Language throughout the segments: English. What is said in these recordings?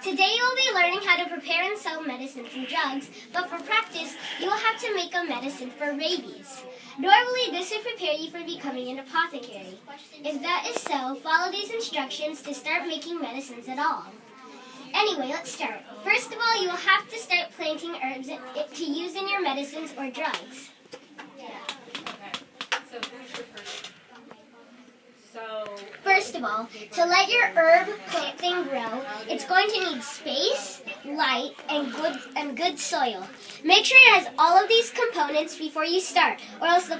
Today you will be learning how to prepare and sell medicines and drugs, but for practice, you will have to make a medicine for rabies. Normally, this would prepare you for becoming an apothecary. If that is so, follow these instructions to start making medicines at all. Anyway, let's start. First of all, you will have to start planting herbs to use in your medicines or drugs. First of all, to let your herb plant thing grow, it's going to need space, light, and good soil. Make sure it has all of these components before you start, or else the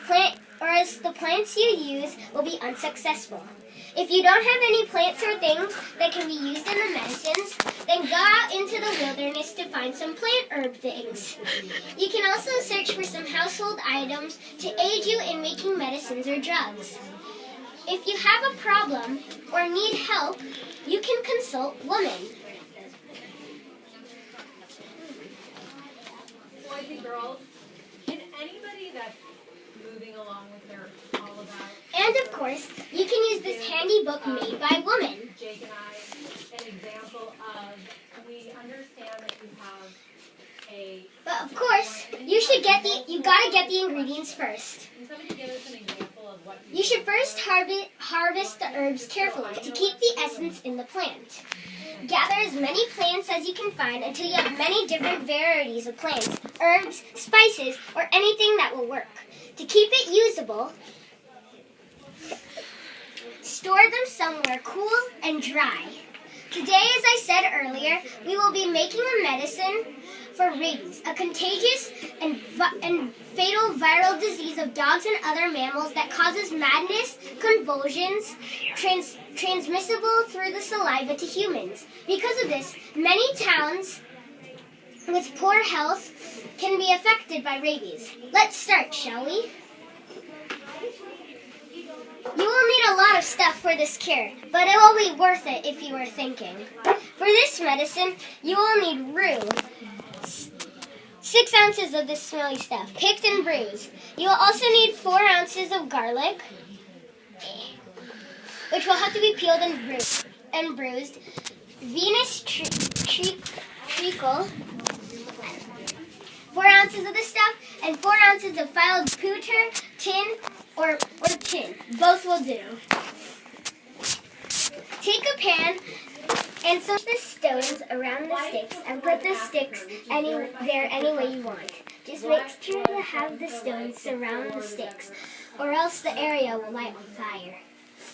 plants you use will be unsuccessful. If you don't have any plants or things that can be used in the medicines, then go out into the wilderness to find some plant herb things. You can also search for some household items to aid you in making medicines or drugs. If you have a problem or need help, you can consult women. Boys and girls, can anybody that's moving along with their all about? And of course, you can use this handy book made by women. Jake and I, an example of, we understand that you have a... But of course, you gotta get the ingredients first. Can somebody give us an example of what You should first harvest the herbs carefully to keep the essence in the plant. Gather as many plants as you can find until you have many different varieties of plants, herbs, spices, or anything that will work. To keep it usable, store them somewhere cool and dry. Today, as I said earlier, we will be making a medicine for rabies, a contagious and fatal viral disease of dogs and other mammals that causes madness, convulsions, transmissible through the saliva to humans. Because of this, many towns with poor health can be affected by rabies. Let's start, shall we? You will need a lot of stuff for this cure, but it will be worth it if you are thinking. For this medicine, you will need rue, 6 ounces of this smelly stuff, picked and bruised. You will also need 4 ounces of garlic, which will have to be peeled and bruised. Venus treacle, 4 ounces of this stuff, and 4 ounces of filed pewter, tin, or tin. Both will do. Take a pan and soak the stones around the sticks and put the sticks any way you want. Just make sure to have the stones surround the sticks, or else the area will light on fire.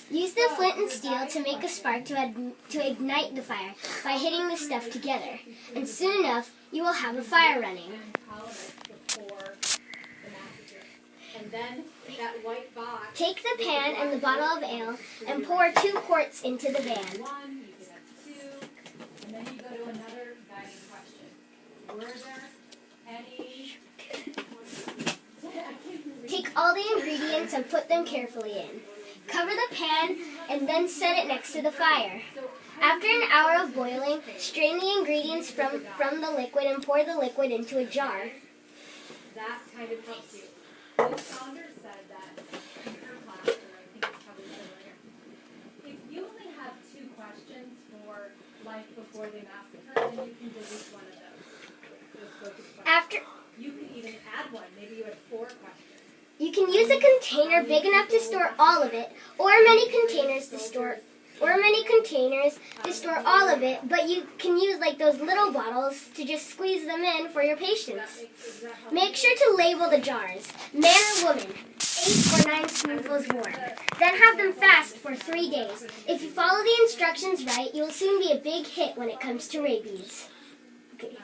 Use the flint and steel to make a spark to ignite the fire by hitting the stuff together, and soon enough you will have a fire running. And then that white box. Take the pan and the bottle of ale and pour 2 quarts into the pan. 1, you can have 2, and then you go to another guiding question. Were there any... Take all the ingredients and put them carefully in. Cover the pan and then set it next to the fire. After an hour of boiling, strain the ingredients from the liquid and pour the liquid into a jar. That kind of helps you. Ms. Saunders said that in her class, or I think it's probably similar, if you only have 2 questions for life before the massacre, then you can delete one of those. You can even add one. Maybe you have 4 questions. You can use a container big enough to store all of it, or many containers to store all of it, but you can use like those little bottles to just squeeze them in for your patients. Make sure to label the jars, man or woman, 8 or 9 spoonfuls warm. Then have them fast for 3 days. If you follow the instructions right, you will soon be a big hit when it comes to rabies. Okay.